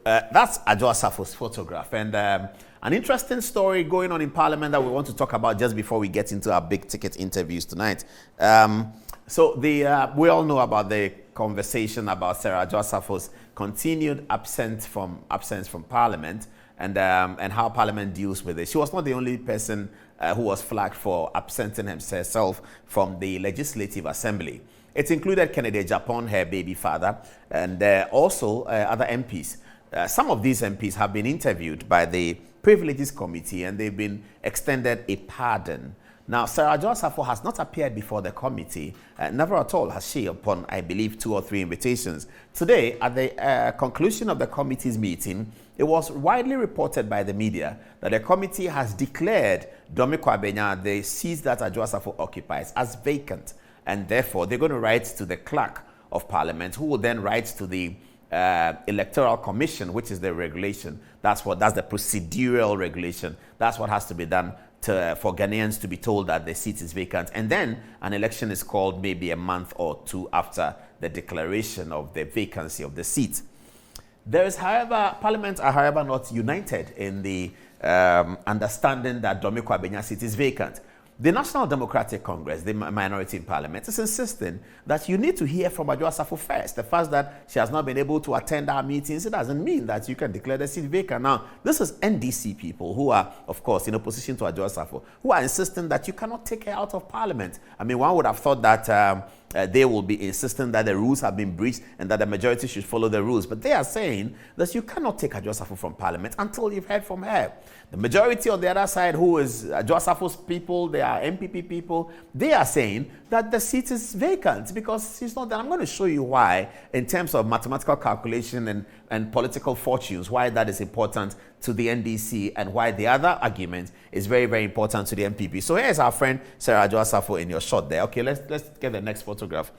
that's Adwoa Safo's photograph. And an interesting story going on in Parliament that we want to talk about just before we get into our big ticket interviews tonight. We all know about the conversation about Sarah Adwoa Safo's continued absence from Parliament and how Parliament deals with it. She was not the only person who was flagged for absenting herself from the Legislative Assembly. It included Kennedy Japan, her baby father, and also other MPs. Some of these MPs have been interviewed by the Privileges Committee and they've been extended a pardon. Now, Sarah Adwoa Safo has not appeared before the committee, never at all has she, upon, I believe, 2 or 3 invitations. Today, at the conclusion of the committee's meeting, it was widely reported by the media that the committee has declared Adom-Otchere, the seat that Adwoa Safo occupies, as vacant. And therefore, they're going to write to the clerk of Parliament, who will then write to the Electoral Commission, which is the regulation. That's the procedural regulation. That's what has to be done for Ghanaians to be told that the seat is vacant. And then an election is called maybe a month or 2 after the declaration of the vacancy of the seat. Parliament are, however, not united in the understanding that Adom-Otchere seat is vacant. The National Democratic Congress, the minority in Parliament, is insisting that you need to hear from Adwoa Safo first. The fact that she has not been able to attend our meetings, it doesn't mean that you can declare the seat vacant. Now, this is NDC people who are, of course, in opposition to Adwoa Safo, who are insisting that you cannot take her out of Parliament. I mean, one would have thought that they will be insisting that the rules have been breached and that the majority should follow the rules. But they are saying that you cannot take Adwoa Safo from Parliament until you've heard from her. The majority on the other side, who is Adwoa Safo's people, they are NPP people, they are saying that the seat is vacant because she's not there. I'm going to show you why, in terms of mathematical calculation and political fortunes, why that is important to the NDC and why the other argument is very, very important to the NPP. So here's our friend Sarah Adwoa Safo in your shot there. Okay, let's get the next photograph.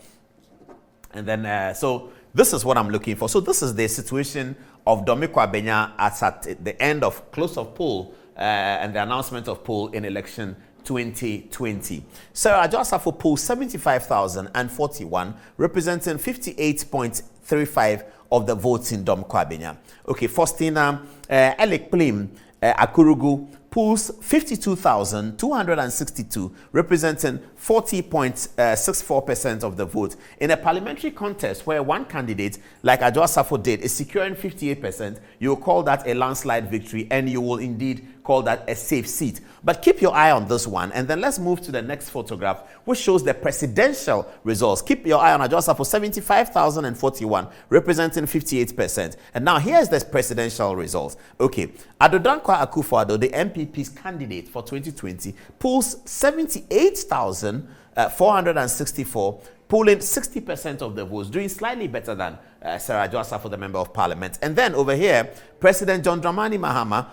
And then, so this is what I'm looking for. So this is the situation of Adom-Otchere at the end of close of poll and the announcement of poll in election 2020. Sarah Adwoa Safo polled 75,041, representing 58.35 of the votes in Adom-Otchere. Okay, Faustina Elik Plim Akurugu polls 52,262, representing 40.64% of the vote. In a parliamentary contest where one candidate, like Adwoa Safo did, is securing 58%, you will call that a landslide victory and you will indeed call that a safe seat. But keep your eye on this one, and then let's move to the next photograph, which shows the presidential results. Keep your eye on Adwoa Safo, 75,041, representing 58%. And now here's the presidential results. Okay, Adom Akufo-Addo, the NPP's candidate for 2020, polls 78,464, polling 60% of the votes, doing slightly better than Sarah Adwoa Safo, the Member of Parliament. And then over here, President John Dramani Mahama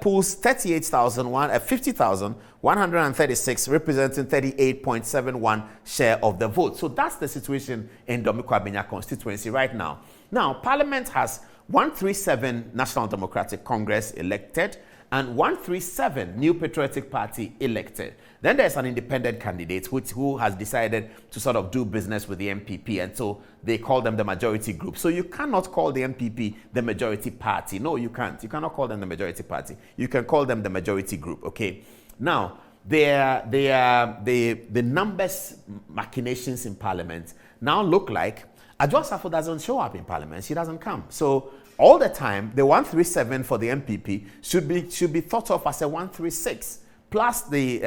polls 50,136, representing 38.71 share of the vote. So that's the situation in Adom-Otchere constituency right now. Now, Parliament has 137 National Democratic Congress elected and 137 New Patriotic Party elected. Then there's an independent candidate who has decided to sort of do business with the NPP, and so they call them the majority group. So you cannot call the NPP the majority party. No, you can't. You cannot call them the majority party. You can call them the majority group, okay? Now, the numbers machinations in Parliament now look like Adwoa Safo doesn't show up in Parliament. She doesn't come. So all the time, the 137 for the NPP should be thought of as a 136 plus the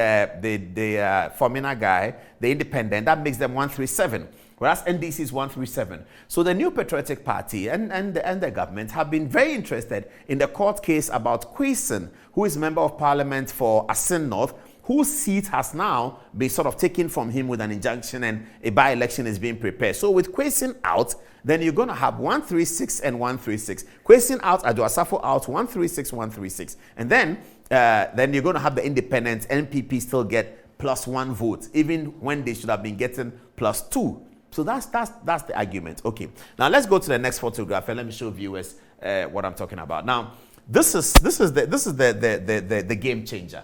Formina guy, the independent. That makes them 137. Whereas NDC is 137. So the New Patriotic Party and the government have been very interested in the court case about Kwesi, who is Member of Parliament for Asin North, whose seat has now been sort of taken from him with an injunction, and a by-election is being prepared. So with Kwesi out, then you're going to have 136 and 136. Kwesi out, Adwoa Safo out, 136, 136. And then you're going to have the independent NPP still get +1 vote, even when they should have been getting +2. So that's the argument. Okay. Now let's go to the next photograph and let me show viewers what I'm talking about. Now, this is the game changer.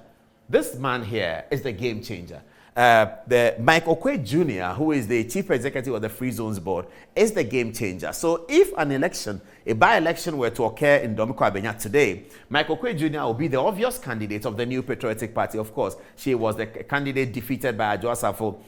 This man here is the game changer. The Mike Okwe Jr., who is the chief executive of the Free Zones Board, is the game changer. So if an election a by-election were to occur in Domiko Abenya today, Michael Quay Jr. will be the obvious candidate of the New Patriotic Party. Of course, she was the candidate defeated by Adwoa Safo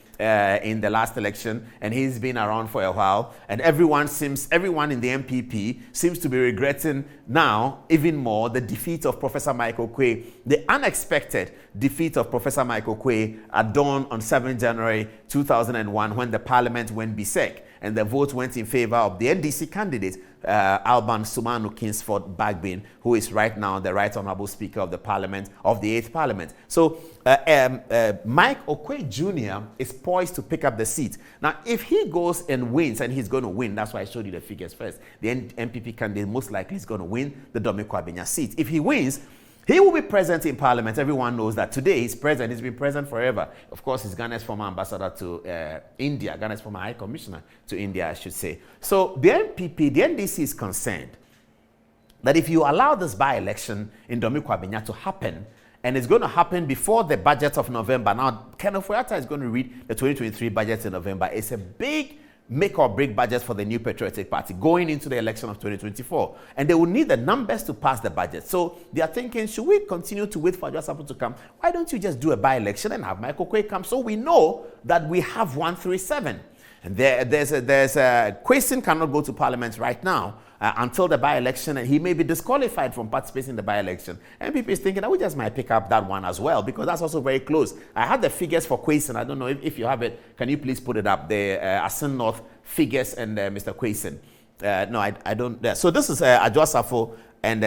in the last election, and he's been around for a while. And everyone in the NPP seems to be regretting now even more the defeat of Professor Michael Quay, the unexpected defeat of Professor Michael Quay at dawn on 7 January 2001 when the Parliament went BSEC. And the vote went in favor of the NDC candidate, Alban Sumanu Kingsford Bagbin, who is right now the Right Honourable Speaker of the Parliament, of the 8th Parliament. So Mike Oquay Jr. is poised to pick up the seat. Now, if he goes and wins, and he's going to win, that's why I showed you the figures first, the NPP candidate most likely is going to win the Domiko Abenya seat. If he wins, he will be present in Parliament. Everyone knows that today he's present. He's been present forever. Of course, he's Ghana's former ambassador to India, Ghana's former High Commissioner to India, I should say. So the NPP, the NDC is concerned that if you allow this by-election in Domiko Abenya to happen, and it's going to happen before the budget of November. Now, Kenneth Fuata is going to read the 2023 budget in November. It's a big make or break budget for the New Patriotic Party going into the election of 2024. And they will need the numbers to pass the budget. So they are thinking, should we continue to wait for Adwoa Safo to come? Why don't you just do a by-election and have Michael Quay come so we know that we have 137? And there's Quayson cannot go to Parliament right now until the by-election, and he may be disqualified from participating in the by-election. NPP is thinking that we just might pick up that one as well, because that's also very close. I had the figures for Quayson. I don't know if you have it. Can you please put it up? The Asin North figures and Mr. Quayson. No, I don't. So this is Adwoa Safo and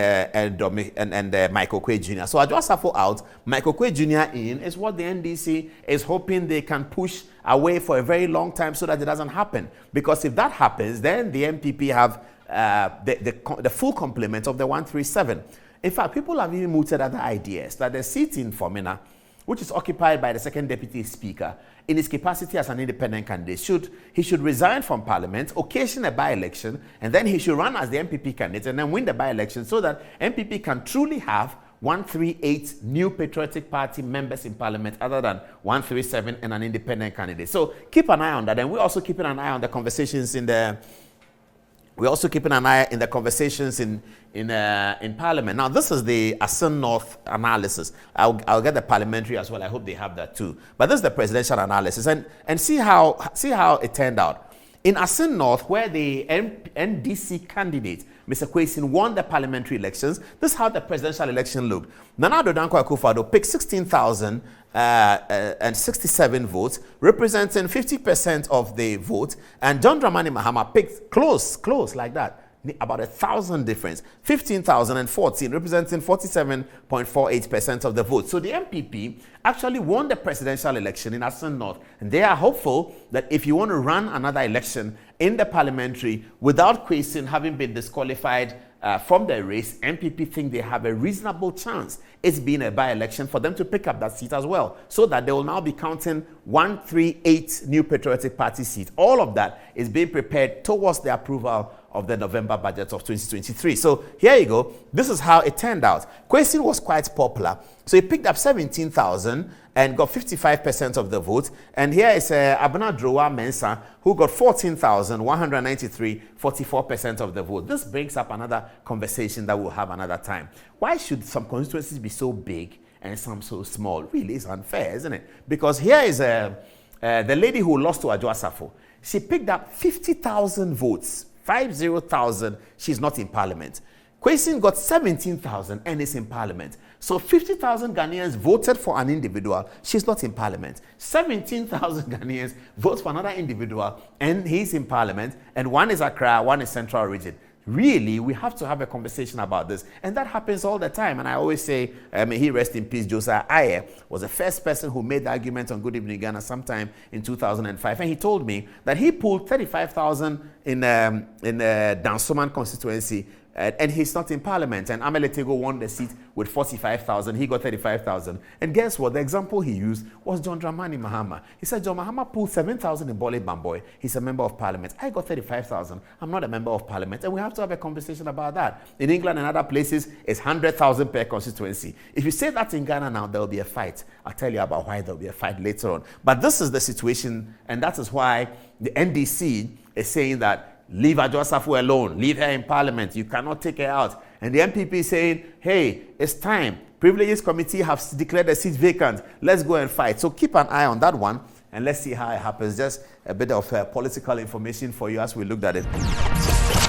Michael Quay Jr. So Adwoa Safo out, Michael Quay Jr. in is what the NDC is hoping they can push away for a very long time so that it doesn't happen. Because if that happens, then the NPP have the full complement of the 137. In fact, people have even mooted other ideas that the seat in Fomena, which is occupied by the second deputy speaker, in his capacity as an independent candidate, he should resign from Parliament, occasion a by-election, and then he should run as the NPP candidate and then win the by-election so that NPP can truly have 138 New Patriotic Party members in Parliament other than 137 and an independent candidate. So keep an eye on that. And we're also keeping an eye on the conversations in the conversations in Parliament. Now, this is the Asin North analysis. I'll get the parliamentary as well. I hope they have that too. But this is the presidential analysis, and see how it turned out. In Asin North, where the NDC candidate, Mr. Quayson, won the parliamentary elections, this is how the presidential election looked. Nana Addo Dankwa Akufo-Addo picked 16,067 votes, representing 50% of the vote, and John Dramani Mahama picked close like that, about 1,000 difference, 15,014, representing 47.48% of the vote. So the NPP actually won the presidential election in Asin North, and they are hopeful that if you want to run another election in the parliamentary without Quayson having been disqualified from the race, NPP think they have a reasonable chance, it's been a by-election, for them to pick up that seat as well, so that they will now be counting 138 New Patriotic Party seats. All of that is being prepared towards the approval of the November budget of 2023. So here you go. This is how it turned out. Quayson was quite popular. So he picked up 17,000 and got 55% of the vote. And here is Abena Drowa Mensah, who got 14,193, 44% of the vote. This brings up another conversation that we'll have another time. Why should some constituencies be so big and some so small? Really, it's unfair, isn't it? Because here is the lady who lost to Adwoa Safo. She picked up 50,000 votes. 50,000, she's not in Parliament. Quayson got 17,000 and is in Parliament. So 50,000 Ghanaians voted for an individual, she's not in Parliament. 17,000 Ghanaians vote for another individual and he's in Parliament. And one is Accra, one is Central Region. Really, we have to have a conversation about this. And that happens all the time. And I always say, may he rest in peace, Josiah Ayer was the first person who made the argument on Good Evening Ghana sometime in 2005. And he told me that he pulled 35,000 in Dansoman constituency, and he's not in Parliament. And Ameletego won the seat with 45,000. He got 35,000. And guess what? The example he used was John Dramani Mahama. He said, John Mahama pulled 7,000 in Bole Bamboy. He's a member of Parliament. I got 35,000. I'm not a member of Parliament. And we have to have a conversation about that. In England and other places, it's 100,000 per constituency. If you say that in Ghana now, there will be a fight. I'll tell you about why there will be a fight later on. But this is the situation, and that is why the NDC is saying that leave Adwoa Safo alone, leave her in parliament, you cannot take her out. And the NPP saying, hey, it's time. Privileges Committee have declared the seat vacant. Let's go and fight. So keep an eye on that one and let's see how it happens. Just a bit of political information for you as we looked at it.